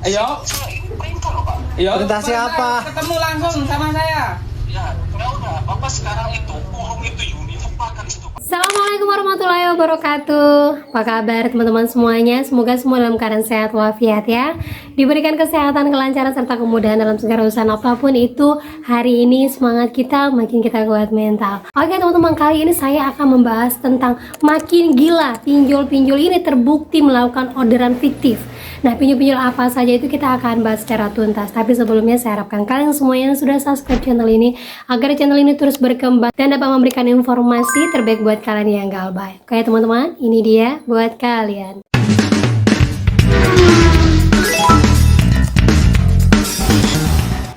Ayo. Ini perintah loh Pak. Ayo. Perintah siapa? Ketemu langsung sama saya. Ya, udah. Bapak sekarang itu kurung itu uniform pakai itu Pak. Assalamualaikum warahmatullahi wabarakatuh. Apa kabar teman-teman semuanya? Semoga semua dalam keadaan sehat walafiat ya. Diberikan kesehatan, kelancaran serta kemudahan dalam segala urusan apapun itu. Hari ini semangat kita makin kita kuat mental. Oke teman-teman, kali ini saya akan membahas tentang makin gila pinjol-pinjol ini terbukti melakukan orderan fiktif. Nah, pinjol-pinjol apa saja itu kita akan bahas secara tuntas. Tapi sebelumnya saya harapkan kalian semua yang sudah subscribe channel ini agar channel ini terus berkembang dan dapat memberikan informasi terbaik buat kalian yang galbay. Oke teman-teman, ini dia buat kalian.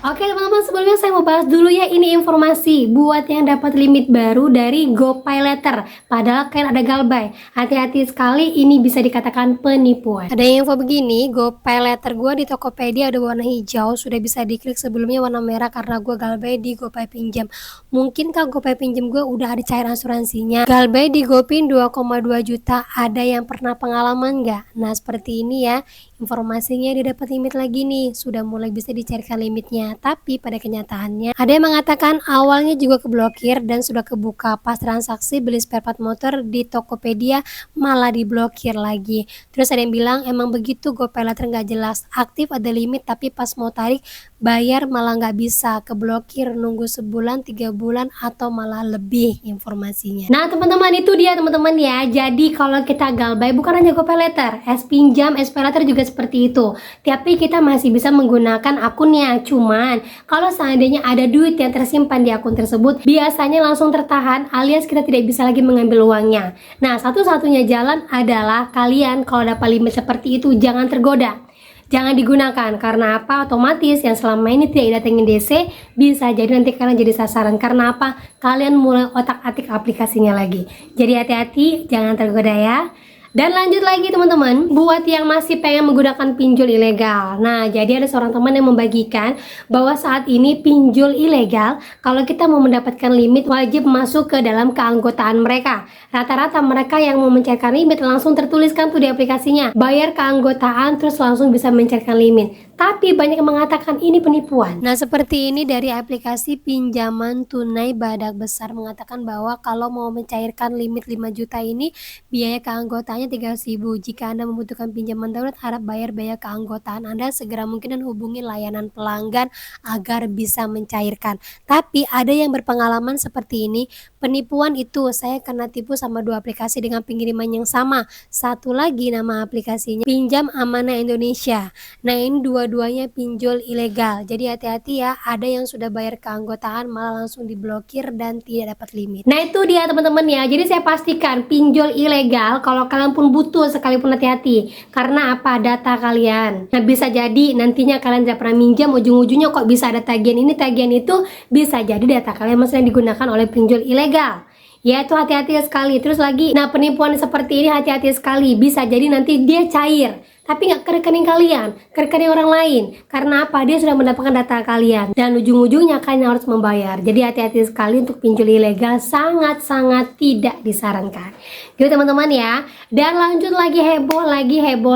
Oke teman-teman, sebelumnya saya mau bahas dulu ya, ini informasi buat yang dapat limit baru dari GoPayLater. Padahal kalian ada galbay. Hati-hati sekali, ini bisa dikatakan penipuan. Ada info begini, GoPayLater gue di Tokopedia ada warna hijau, sudah bisa diklik, sebelumnya warna merah karena gue galbay di GoPay Pinjam. Mungkinkah GoPay Pinjam gue udah ada cair asuransinya? Galbay di GoPin 2,2 juta, ada yang pernah pengalaman nggak? Nah seperti ini ya, informasinya dia dapat limit lagi nih, sudah mulai bisa dicairkan limitnya. Tapi pada kenyataannya ada yang mengatakan awalnya juga keblokir dan sudah kebuka pas transaksi beli spare part motor di Tokopedia malah diblokir lagi. Terus ada yang bilang emang begitu, GoPayLater nggak jelas, aktif ada limit tapi pas mau tarik bayar malah nggak bisa, keblokir, nunggu sebulan, 3 bulan atau malah lebih informasinya. Nah teman-teman, itu dia teman-teman ya. Jadi kalau kita galbay bukan hanya GoPayLater, Pinjam, PayLater juga seperti itu. Tapi kita masih bisa menggunakan akunnya. Cuman kalau seandainya ada duit yang tersimpan di akun tersebut, biasanya langsung tertahan alias kita tidak bisa lagi mengambil uangnya. Nah satu-satunya jalan adalah kalian kalau dapat limit seperti itu jangan tergoda. Jangan digunakan, karena apa? Otomatis yang selama ini tidak datengin DC bisa jadi nanti kalian jadi sasaran. Karena apa? Kalian mulai otak-atik aplikasinya lagi. Jadi hati-hati, jangan tergoda ya. Dan lanjut lagi teman-teman, buat yang masih pengen menggunakan pinjol ilegal. Nah, jadi ada seorang teman yang membagikan bahwa saat ini pinjol ilegal, kalau kita mau mendapatkan limit wajib masuk ke dalam keanggotaan mereka. Rata-rata mereka yang mau mencairkan limit langsung tertuliskan tuh di aplikasinya, bayar keanggotaan terus langsung bisa mencairkan limit. Tapi banyak yang mengatakan ini penipuan. Nah seperti ini dari aplikasi pinjaman tunai Badak Besar mengatakan bahwa kalau mau mencairkan limit 5 juta ini biaya keanggotaannya 300.000. Jika Anda membutuhkan pinjaman darurat, harap bayar biaya keanggotaan Anda segera mungkin dan hubungi layanan pelanggan agar bisa mencairkan. Tapi ada yang berpengalaman seperti ini, penipuan itu saya kena tipu sama 2 aplikasi dengan pengiriman yang sama. Satu lagi nama aplikasinya Pinjam Amanah Indonesia. Nah ini dua-duanya pinjol ilegal. Jadi hati-hati ya, ada yang sudah bayar keanggotaan malah langsung diblokir dan tidak dapat limit. Nah itu dia teman-teman ya. Jadi saya pastikan pinjol ilegal kalau kalian pun butuh sekalipun hati-hati. Karena apa? Data kalian. Nah bisa jadi nantinya kalian tidak pernah minjam, ujung-ujungnya kok bisa ada tagihan ini tagihan itu, bisa jadi data kalian masih digunakan oleh pinjol ilegal. Ya itu hati-hati sekali. Terus lagi, nah penipuan seperti ini hati-hati sekali. Bisa jadi nanti dia cair tapi nggak ke rekening kalian, ke rekening orang lain. Karena apa? Dia sudah mendapatkan data kalian dan ujung-ujungnya kalian harus membayar. Jadi hati-hati sekali untuk pinjol ilegal, sangat-sangat tidak disarankan. Gitu teman-teman ya. Dan lanjut lagi, heboh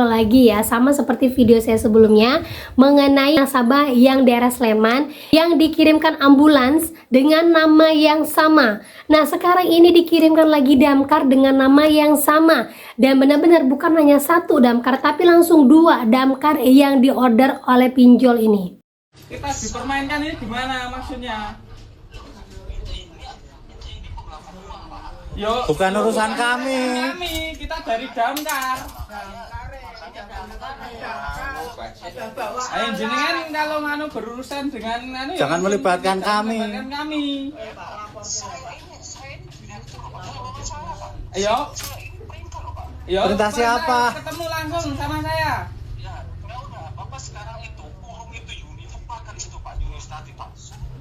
lagi ya, sama seperti video saya sebelumnya mengenai nasabah yang daerah Sleman yang dikirimkan ambulans dengan nama yang sama. Nah sekarang ini dikirimkan lagi damkar dengan nama yang sama, dan benar-benar bukan hanya satu damkar tapi langsung 2 damkar yang diorder oleh pinjol ini. Kita dipermainkan ini gimana maksudnya? Yo, Bukan urusan kami. Kita dari damkar. Ayo jenengan kalau nganu berurusan dengan anu Jangan ya, melibatkan kami. Ayo. Ayo. Perintah siapa? Ketemu langsung sama saya. Ya, udah. Bapak sekarang itu kurung itu uniform pakai itu Pak, Unistati Pak.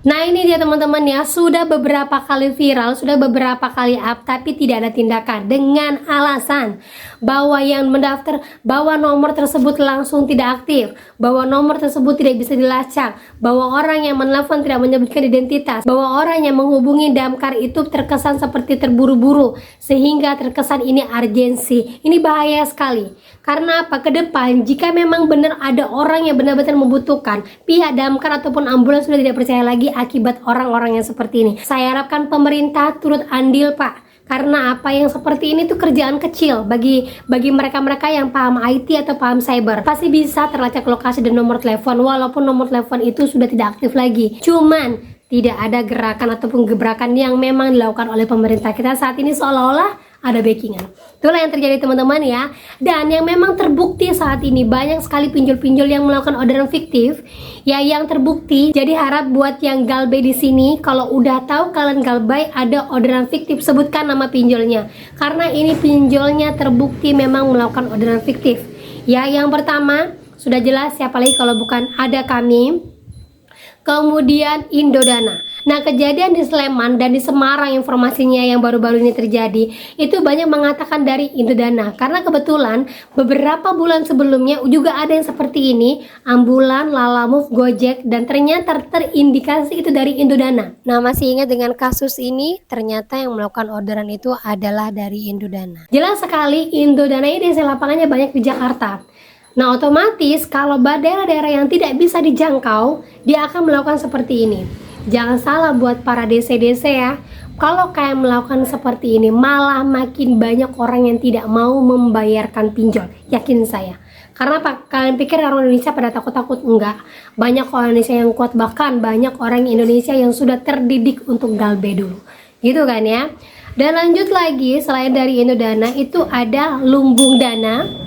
Nah ini dia teman-teman ya, sudah beberapa kali viral, sudah beberapa kali up, tapi tidak ada tindakan dengan alasan bahwa yang mendaftar, bahwa nomor tersebut langsung tidak aktif, bahwa nomor tersebut tidak bisa dilacak, bahwa orang yang menelpon tidak menyebutkan identitas, bahwa orang yang menghubungi damkar itu terkesan seperti terburu-buru, sehingga terkesan ini urgensi. Ini bahaya sekali. Karena apa? Ke depan, jika memang benar ada orang yang benar-benar membutuhkan, pihak damkar ataupun ambulans sudah tidak percaya lagi akibat orang-orang yang seperti ini. Saya harapkan pemerintah turut andil, Pak. Karena apa yang seperti ini tuh kerjaan kecil bagi mereka-mereka yang paham IT atau paham cyber. Pasti bisa terlacak lokasi dan nomor telepon, walaupun nomor telepon itu sudah tidak aktif lagi. Cuman tidak ada gerakan ataupun gebrakan yang memang dilakukan oleh pemerintah kita saat ini, seolah-olah ada backingan. Itulah yang terjadi teman-teman ya. Dan yang memang terbukti saat ini banyak sekali pinjol-pinjol yang melakukan orderan fiktif ya, yang terbukti. Jadi harap buat yang galbay di sini, kalau udah tahu kalian galbay ada orderan fiktif, sebutkan nama pinjolnya. Karena ini pinjolnya terbukti memang melakukan orderan fiktif. Ya, yang pertama sudah jelas siapa lagi kalau bukan Ada Kami. Kemudian Indodana. Nah, kejadian di Sleman dan di Semarang informasinya yang baru-baru ini terjadi itu banyak mengatakan dari Indodana, karena kebetulan beberapa bulan sebelumnya juga ada yang seperti ini, ambulan, Lalamove, Gojek, dan ternyata terindikasi itu dari Indodana. Nah, masih ingat dengan kasus ini? Ternyata yang melakukan orderan itu adalah dari Indodana. Jelas sekali Indodana ini DC lapangannya banyak di Jakarta. Nah, otomatis kalau daerah-daerah yang tidak bisa dijangkau, dia akan melakukan seperti ini. Jangan salah buat para DC-DC ya. Kalau kalian melakukan seperti ini, malah makin banyak orang yang tidak mau membayarkan pinjol. Yakin saya. Karena apa? Kalian pikir orang Indonesia pada takut-takut? Enggak. Banyak orang Indonesia yang kuat, bahkan banyak orang Indonesia yang sudah terdidik untuk galbay dulu. Gitu kan ya. Dan lanjut lagi, selain dari Indodana itu ada Lumbung Dana.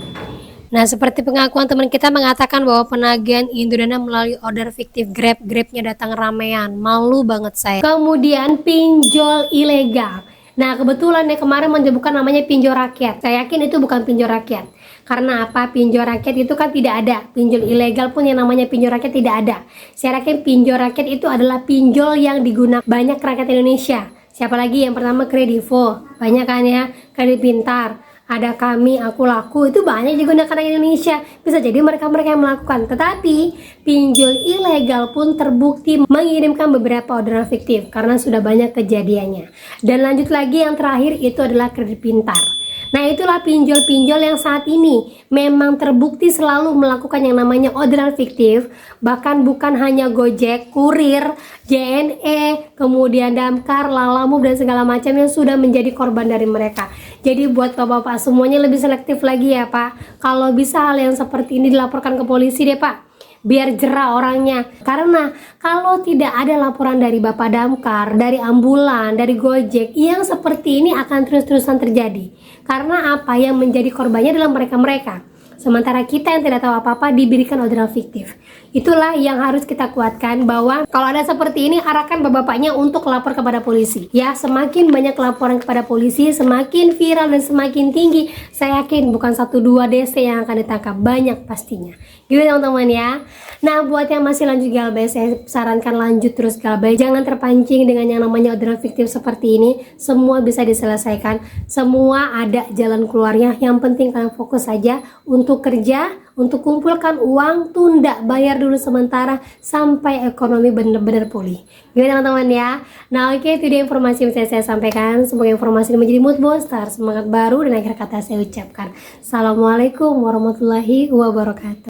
Nah, seperti pengakuan teman kita mengatakan bahwa penagihan Indodana melalui order fiktif Grab-nya datang ramean. Malu banget saya. Kemudian pinjol ilegal. Nah, kebetulan ya kemarin menyebutkan namanya pinjol rakyat. Saya yakin itu bukan pinjol rakyat. Karena apa? Pinjol rakyat itu kan tidak ada. Pinjol ilegal pun yang namanya pinjol rakyat tidak ada. Saya yakin pinjol rakyat itu adalah pinjol yang digunakan banyak rakyat Indonesia. Siapa lagi? Yang pertama Kredivo. Banyak kan ya? Kredit Pintar. Ada Kami, Aku Laku, itu banyak digunakan di Indonesia. Bisa jadi mereka-mereka yang melakukan. Tetapi pinjol ilegal pun terbukti mengirimkan beberapa orderan fiktif karena sudah banyak kejadiannya. Dan lanjut lagi, yang terakhir itu adalah Kredit Pintar. Nah, itulah pinjol-pinjol yang saat ini memang terbukti selalu melakukan yang namanya orderan fiktif. Bahkan bukan hanya Gojek, Kurir, JNE, kemudian Damkar, Lalamove, dan segala macam yang sudah menjadi korban dari mereka. Jadi buat bapak-bapak semuanya lebih selektif lagi ya Pak. Kalau bisa hal yang seperti ini dilaporkan ke polisi deh Pak, biar jerah orangnya. Karena kalau tidak ada laporan dari Bapak Damkar, dari ambulan, dari Gojek, yang seperti ini akan terus-terusan terjadi. Karena apa? Yang menjadi korbannya adalah mereka-mereka. Sementara kita yang tidak tahu apa-apa diberikan orderan fiktif. Itulah yang harus kita kuatkan, bahwa kalau ada seperti ini, arahkan bapak-bapaknya untuk lapor kepada polisi. Ya, semakin banyak laporan kepada polisi, semakin viral dan semakin tinggi. Saya yakin bukan 1-2 DC yang akan ditangkap, banyak pastinya. Gitu teman-teman ya. Nah, buat yang masih lanjut galbay, saya sarankan lanjut terus galbay. Jangan terpancing dengan yang namanya orderan fiktif seperti ini. Semua bisa diselesaikan. Semua ada jalan keluarnya. Yang penting kalian fokus saja untuk kerja, untuk kumpulkan uang, tunda bayar dulu sementara sampai ekonomi benar-benar pulih. Gitu teman-teman ya. Nah, oke, itu dia informasi yang bisa saya sampaikan. Semoga informasi ini menjadi mood booster, semangat baru, dan akhir kata saya ucapkan Assalamualaikum warahmatullahi wabarakatuh.